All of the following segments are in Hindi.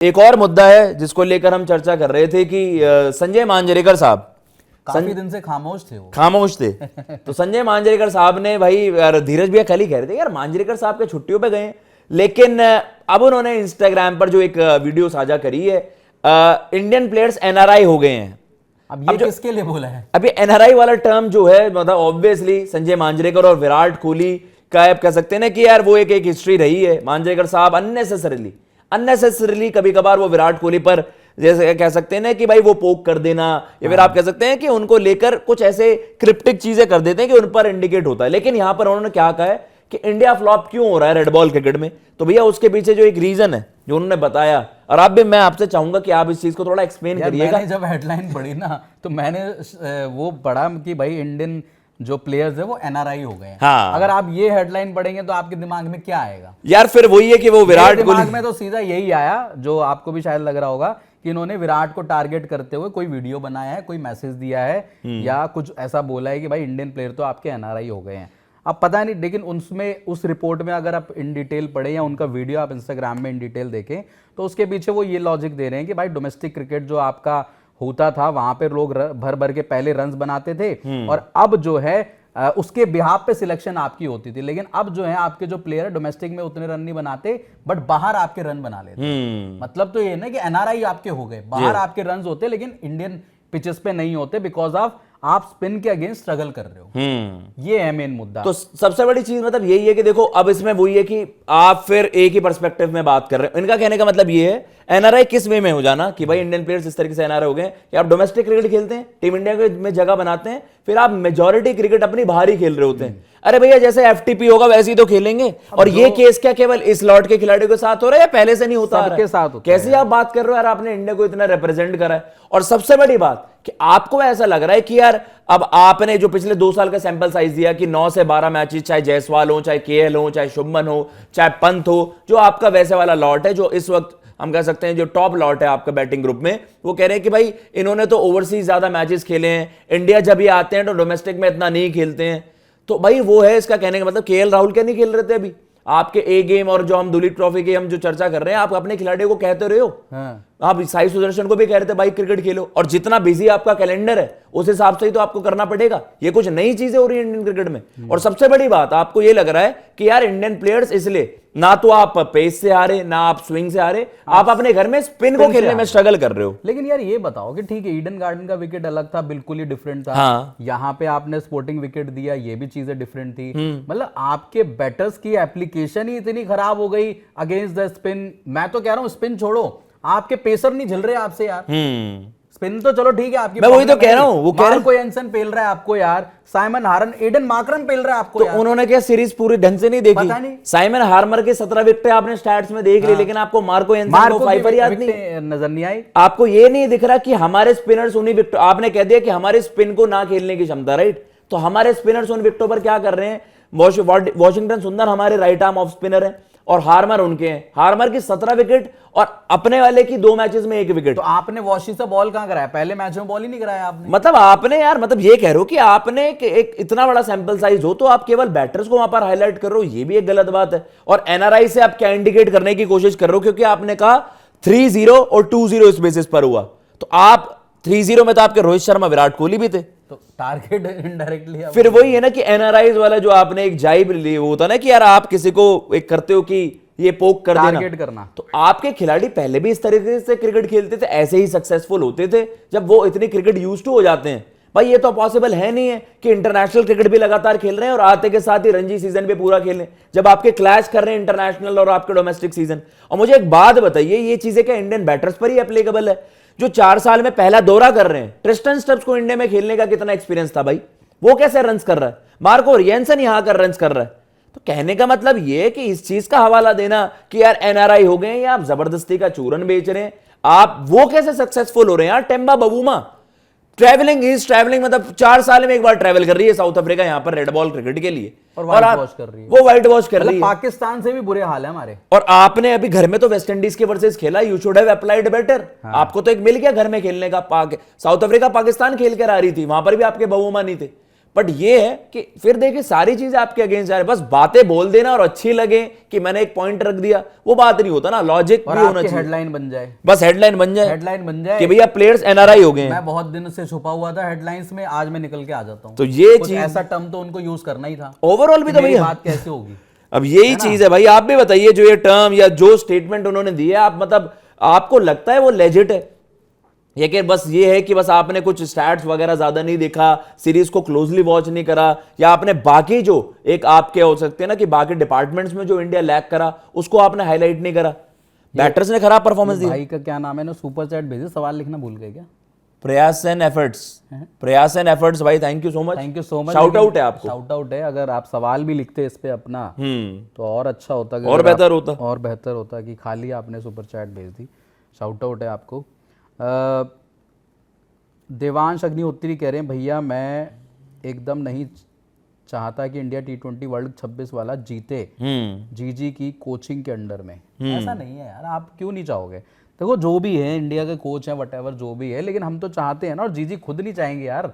एक और मुद्दा है जिसको लेकर हम चर्चा कर रहे थे कि संजय मांजरेकर साहब काफी दिन से खामोश थे, वो खामोश थे। तो संजय मांजरेकर साहब ने भाई, धीरज भैया कल ही कह रहे थे यार मांजरेकर साहब के छुट्टियों पे गए, लेकिन अब उन्होंने इंस्टाग्राम पर जो एक वीडियो साझा करी है, इंडियन प्लेयर्स एनआरआई हो गए हैं। अब ये किसके लिए बोला है? अभी एनआरआई वाला टर्म जो है, मतलब ऑब्वियसली संजय मांजरेकर और विराट कोहली का आप कह सकते हैं ना कि यार वो एक हिस्ट्री रही है। मांजरेकर साहब अननेसेसरीली कभी कभार वो विराट कोहली पर जैसे कह सकते हैं ना कि भाई वो पोक कर देना, या फिर आप कह सकते हैं कि उनको लेकर कुछ ऐसे क्रिप्टिक चीजें कर देते हैं कि उन पर इंडिकेट होता है। लेकिन यहां पर उन्होंने क्या कहा है कि इंडिया फ्लॉप क्यों हो रहा है रेड बॉल क्रिकेट में, तो भैया उसके पीछे जो एक रीजन है जो उन्होंने बताया, और आप भी, मैं आपसे चाहूंगा कि आप इस चीज को थोड़ा एक्सप्लेन करिएगा। मैंने जब हेडलाइन पढ़ी ना तो मैंने वो पढ़ा कि भाई इंडियन जो प्लेयर्स है वो एनआरआई हो गए हैं। हाँ। अगर आप ये हेडलाइन पढ़ेंगे तो आपके दिमाग में क्या आएगा यार? फिर वही है कि वो विराट कोहली, दिमाग में तो सीधा यही आया जो आपको भी शायद लग रहा होगा कि इन्होंने विराट को टारगेट करते हुए कोई वीडियो बनाया है, कोई मैसेज दिया है या कुछ ऐसा बोला है कि भाई इंडियन प्लेयर तो आपके एनआरआई हो गए हैं। अब पता नहीं, लेकिन उसमें उस रिपोर्ट में अगर आप इन डिटेल पढ़े या उनका वीडियो आप इंस्टाग्राम में इन डिटेल देखें तो उसके पीछे वो ये लॉजिक दे रहे हैं कि भाई डोमेस्टिक क्रिकेट जो आपका होता था वहां पे लोग भर भर के पहले रन्स बनाते थे और अब जो है उसके बिहाफ पे सिलेक्शन आपकी होती थी, लेकिन अब जो है आपके जो प्लेयर है डोमेस्टिक में उतने रन नहीं बनाते बट बाहर आपके रन बना लेते। मतलब तो ये ना कि एनआरआई आपके हो गए, बाहर आपके रन होते लेकिन इंडियन पिचेस पे नहीं होते बिकॉज ऑफ आप स्पिन के अगेंस्ट स्ट्रगल कर रहे हो। ये है मेन मुद्दा। तो सबसे बड़ी चीज मतलब यही है कि देखो अब इसमें वही है कि आप फिर एक ही पर्सपेक्टिव में बात कर रहे हो। इनका कहने का मतलब ये है एनआरआई किस वे में हो जाना कि भाई इंडियन प्लेयर्स इस तरीके से एनआरआई हो गए कि आप डोमेस्टिक क्रिकेट खेलते हैं, टीम इंडिया में जगह बनाते हैं, फिर आप मेजॉरिटी क्रिकेट अपनी बाहर ही खेल रहे होते हैं। अरे भैया जैसे एफटीपी होगा वैसे ही तो खेलेंगे। और ये केस क्या केवल इस लॉट के खिलाड़ियों के साथ हो रहा है या पहले से नहीं होता? सबके साथ होता है। कैसे आप बात कर रहे हो यार? आपने इंडिया को इतना रिप्रेजेंट करा है। और सबसे बड़ी बात कि आपको ऐसा लग रहा है कि यार अब आपने जो पिछले 2 साल का सैंपल साइज दिया कि 9 से 12 मैचेस, चाहे जायसवाल हो, चाहे केएल हो, चाहे शुभमन हो, चाहे पंत हो, जो आपका वैसे वाला लॉट है, जो इस वक्त हम कह सकते हैं जो टॉप लॉट है आपका बैटिंग ग्रुप में, वो कह रहे हैं कि भाई इन्होंने तो ओवरसीज ज्यादा मैचेस खेले हैं, इंडिया जब ये आते हैं तो डोमेस्टिक में इतना नहीं खेलते हैं। तो भाई वो है इसका कहने का मतलब केएल राहुल क्या नहीं खेल रहे थे अभी आपके ए गेम, और जो हम दुलीप ट्रॉफी की हम जो चर्चा कर रहे हैं, आप अपने खिलाड़ियों को कहते रहे हो। हाँ। आप साई सुदर्शन को भी कह रहे थे भाई क्रिकेट खेलो, और जितना बिजी आपका कैलेंडर है उस हिसाब से ही तो आपको करना पड़ेगा। ये कुछ नई चीजें हो रही है इंडियन क्रिकेट में। और सबसे बड़ी बात आपको ये लग रहा है कि यार इंडियन प्लेयर्स इसलिए ना तो आप पेस से हारे, ना आप स्विंग से हारे, आप अपने घर में स्पिन को खेलने में स्ट्रगल कर रहे हो। लेकिन यार ये बताओ कि ठीक है ईडन गार्डन का विकेट अलग था, बिल्कुल ही डिफरेंट था। हाँ। यहाँ पे आपने स्पोर्टिंग विकेट दिया, ये भी चीजें डिफरेंट थी। मतलब आपके बैटर्स की एप्लीकेशन ही इतनी खराब हो गई अगेंस्ट द स्पिन। मैं तो कह रहा हूं स्पिन छोड़ो, आपके पेसर नहीं झल रहे आपसे यार। स्पिन तो चलो ठीक है आपकी, मैं वही तो कह रहा हूं, वो कह रहा मार्को एंसन पेल रहा है आपको यार, साइमन हार्मर, एडन मार्करम पेल रहा है आपको तो यार। उन्होंने क्या सीरीज पूरी ढंग से नहीं देखी? पता नहीं। साइमन हार्मर के 17 विकेट आपने स्टैट्स में देख ली, लेकिन आपको मार्को एंसन को फाइबर याद नहीं, नजर नहीं आई। आपको ये नहीं दिख रहा कि हमारे स्पिनर्स उन्हीं विकेट, आपने कह दिया कि हमारे स्पिन को ना खेलने की क्षमता, राइट? तो हमारे स्पिनर्स उन विकेटों पर क्या कर रहे हैं? वॉशिंगटन सुंदर हमारे राइट आर्म ऑफ स्पिनर है और हार्मर उनके हैं। हार्मर की 17 विकेट और अपने वाले की 2 मैचेस में 1 विकेट। तो आपने वॉशी से बॉल कहां कराया? पहले मैच में बॉल ही नहीं कराया आपने। मतलब आपने यार, मतलब ये कह रहे हो कि आपने एक इतना बड़ा सैंपल साइज हो तो आप केवल बैटर्स को वहां पर हाईलाइट कर रहे हो, ये भी एक गलत बात है। और एनआरआई से आप क्या इंडिकेट करने की कोशिश कर रहे हो? क्योंकि आपने कहा 3-0 और 2-0 इस बेसिस पर हुआ, तो आप 3-0 में तो आपके रोहित शर्मा, विराट कोहली भी थे, तो टारगेट इनडायरेक्टली फिर वही है ना कि एनआरआई वाला जो आपने एक जाइब लिए होता ना कि यार आप किसी को एक करते हो कि ये पोक कर देना, टारगेट करना। तो आपके खिलाड़ी पहले भी इस तरीके से क्रिकेट खेलते थे, ऐसे ही सक्सेसफुल होते थे जब वो इतनी क्रिकेट यूज्ड टू हो जाते हैं। भाई ये तो पॉसिबल है नहीं है कि इंटरनेशनल क्रिकेट भी लगातार खेल रहे हैं और आते के साथ ही रणजी सीजन भी पूरा खेलें, जब आपके क्लैश कर रहे हैं इंटरनेशनल और आपके डोमेस्टिक सीजन। और मुझे एक बात बताइए, ये चीजें क्या इंडियन बैटर्स पर ही एप्लीकेबल है जो 4 साल में पहला दौरा कर रहे हैं? ट्रिस्टन स्टब्स को इंडिया में खेलने का कितना एक्सपीरियंस था भाई? वो कैसे रन्स कर रहा है? मार्को रियंसन यहां कर रन्स कर रहा है। तो कहने का मतलब ये कि इस चीज का हवाला देना कि यार एनआरआई हो गए या आप जबरदस्ती का चूरन बेच रहे हैं, आप वो कैसे सक्सेसफुल हो रहे हैं यार? टेम्बा बबूमा ट्रैवलिंग मतलब 4 साल में एक बार ट्रैवल कर रही है साउथ अफ्रीका यहाँ पर रेड बॉल क्रिकेट के लिए, और व्हाइट वॉश कर रही है। वो व्हाइट वॉश कर रही है। पाकिस्तान से भी बुरे हाल है हमारे। और आपने अभी घर में तो वेस्ट इंडीज के वर्सेस खेला, you should have applied better. आपको तो एक मिल गया घर में खेलने का। साउथ अफ्रीका पाकिस्तान खेल कर आ रही थी, वहां पर भी आपके बबूमा नहीं थे। बट ये है कि फिर देखिए सारी चीजें आपके अगेंस्ट आ रही है, बस बातें बोल देना और अच्छी लगे कि मैंने एक पॉइंट रख दिया, वो बात नहीं होता ना, लॉजिक और भी होना आपकी चाहिए। हेडलाइन बन जाए, बस हेडलाइन बन जाए हेडलाइन बन जाए कि भैया प्लेयर्स एनआरआई हो गए हैं। मैं बहुत दिन से छुपा हुआ था हेडलाइंस में, आज मैं निकल के आ जाता हूँ। तो ये कुछ चीज ऐसा टर्म तो उनको यूज करना ही था। ओवरऑल भी कि तो मेरी भैया बात कैसे होगी। अब यही चीज है भाई, आप भी बताइए जो ये टर्म या जो स्टेटमेंट उन्होंने दी है, आप मतलब आपको लगता है वो लेजिट है, ये कि बस ये है कि बस आपने कुछ स्टैट्स वगैरह ज्यादा नहीं देखा, सीरीज को क्लोजली वॉच नहीं करा, या आपने बाकी जो एक आपके हो सकते हैं ना कि बाकी डिपार्टमेंट्स में जो इंडिया लैक करा उसको आपने हाईलाइट नहीं करा, बैटर्स ने खराब परफॉर्मेंस दी। भाई का क्या नाम है ना, सुपर चैट भेजे, सवाल लिखना भूल गए क्या? प्रयास एंड एफर्ट्स, प्रयास एंड एफर्ट्स भाई, thank you so much, thank you so much, shout out है आपको, शाउट आउट है। अगर आप सवाल भी लिखते इस पे अपना तो और अच्छा होता, और अगर बेहतर होता, और बेहतर होता कि खाली आपने सुपर चैट भेज दी। शाउट आउट है आपको। देवांश अग्निहोत्री कह रहे हैं भैया मैं एकदम नहीं चाहता कि इंडिया T20 वर्ल्ड 26 वाला जीते जीजी की कोचिंग के अंडर में। ऐसा नहीं है यार, आप क्यों नहीं चाहोगे? देखो जो भी है इंडिया के कोच हैं वटेवर जो भी है, लेकिन हम तो चाहते हैं ना, और जीजी खुद नहीं चाहेंगे यार,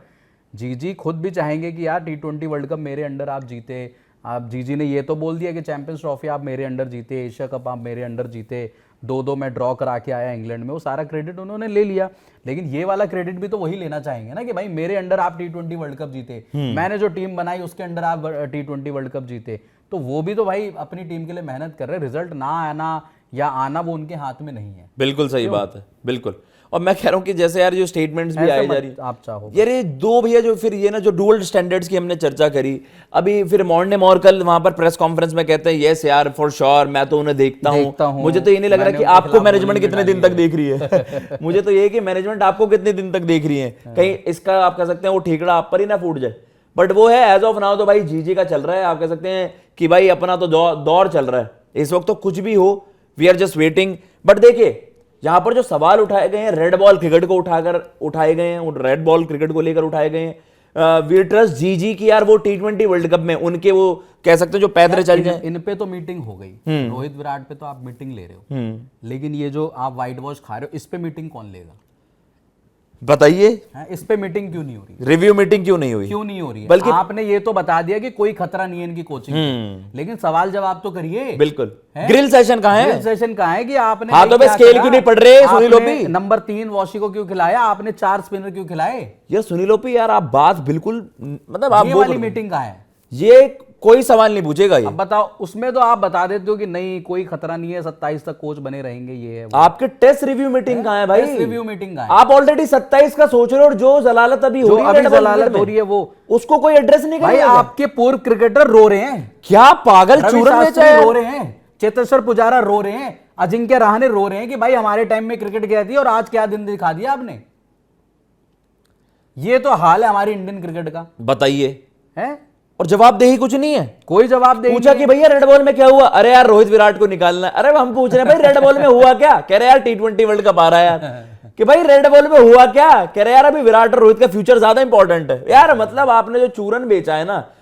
जीजी खुद भी चाहेंगे कि यार T20 वर्ल्ड कप मेरे अंडर आप जीते। आप जीजी ने ये तो बोल दिया कि चैंपियंस ट्रॉफी आप मेरे अंडर जीते, एशिया कप आप मेरे अंडर जीते, 2-2 मैं ड्रॉ करा के आया इंग्लैंड में, वो सारा क्रेडिट उन्होंने ले लिया। लेकिन ये वाला क्रेडिट भी तो वही लेना चाहेंगे ना कि भाई मेरे अंडर आप T20 वर्ल्ड कप जीते, मैंने जो टीम बनाई उसके अंडर आप T20 वर्ल्ड कप जीते। तो वो भी तो भाई अपनी टीम के लिए मेहनत कर रहे हैं, रिजल्ट ना आना या आना वो उनके हाथ में नहीं है। बिल्कुल सही बात है, बिल्कुल। और मैं कह रहा हूं कि जैसे यार जो स्टेटमेंट्स भी ऐसे आए मत जा रही आप चाहो यार, ये दो भैया जो फिर ये ना जो डुअल स्टैंडर्ड्स की हमने चर्चा करी, अभी फिर मॉर्ने मॉर्कल वहां पर प्रेस कॉन्फ्रेंस में कहते हैं यस यार फॉर श्योर मैं तो उन्हें देखता हूं। मुझे तो ये नहीं लग रहा कि आपको मैनेजमेंट कितने दिन तक देख रही है मुझे तो ये है कि मैनेजमेंट आपको कितने दिन तक देख रही है, कहीं इसका आप कह सकते हैं वो ठीकड़ा आप पर ही ना फूट जाए। बट वो है एज ऑफ नाउ तो भाई जीजी का चल रहा है, आप कह सकते हैं कि भाई अपना तो दौर चल रहा है इस वक्त, तो कुछ भी हो we are just waiting. But देखिए यहां पर जो सवाल उठाए गए हैं रेड बॉल क्रिकेट को उठाए गए हैं, रेड बॉल क्रिकेट को लेकर उठाए गए हैं, वी ट्रस्ट जीजी की यार वो T20 वर्ल्ड कप में उनके वो कह सकते हैं जो पैदरे चल जाए। इन पे तो मीटिंग हो गई, रोहित विराट पे तो आप मीटिंग ले रहे हो, लेकिन ये जो आप व्हाइट वॉश खा रहे हो इस पे मीटिंग कौन लेगा? बताइए इस पे मीटिंग क्यों नहीं हो रही? रिव्यू मीटिंग क्यों नहीं हुई? क्यों नहीं हो रही है? बल्कि आपने ये तो बता दिया कि कोई खतरा नहीं है इनकी कोचिंग, लेकिन सवाल जवाब तो करिए। बिल्कुल, ग्रिल सेशन कहाँ है? ग्रिल सेशन कहाँ है कि आपने हाथों पे स्केल क्यों नहीं पड़ रहे? सुनील ओपी नंबर 3 वॉशी को क्यों खिलाया? आपने 4 स्पिनर क्यों खिलाए? यार सुनील ओपी यार आप बात बिल्कुल मतलब आप ये वो वाली मीटिंग कहाँ है? ये कोई सवाल नहीं पूछेगा ये। अब बताओ, उसमें तो आप बता देते हो कि नहीं कोई खतरा नहीं है, 27 तक कोच बने रहेंगे, ये है वो। आपके टेस्ट रिव्यू मीटिंग कहाँ है भाई? टेस्ट रिव्यू मीटिंग कहाँ है? आप ऑलरेडी 27 का सोच रहे हो और जो जलालत अभी हो जो रही है अभी रेड बॉल जलालत क्रिकेट हो में, रही है वो उसको कोई एड्रेस नहीं भाई करेगा। आपके पूर्व क्रिकेटर रो रहे हैं, क्या पागल रवि चूरन शास्त्री बेचा है? रो रहे हैं, चेतेश्वर पुजारा रो रहे हैं, अजिंक्य रहाणे रो रहे हैं कि भाई हमारे टाइम में क्रिकेट क्या थी और आज क्या दिन दिखा दिया आपने। ये तो हाल है हमारी इंडियन क्रिकेट का, बताइए। है और जवाबदेही कुछ नहीं है। कोई जवाब दे पूछा कि भैया रेड बॉल में क्या हुआ? अरे यार रोहित विराट को निकालना है। अरे हम पूछ रहे हैं भाई रेड बॉल में हुआ क्या? कह रहे यार T20 वर्ल्ड कप आ रहा है यार। कि भाई रेड बॉल में हुआ क्या? कह रहे यार अभी विराट और रोहित का फ्यूचर ज्यादा इंपॉर्टेंट है। यार मतलब आपने जो चूरन बेचा है ना,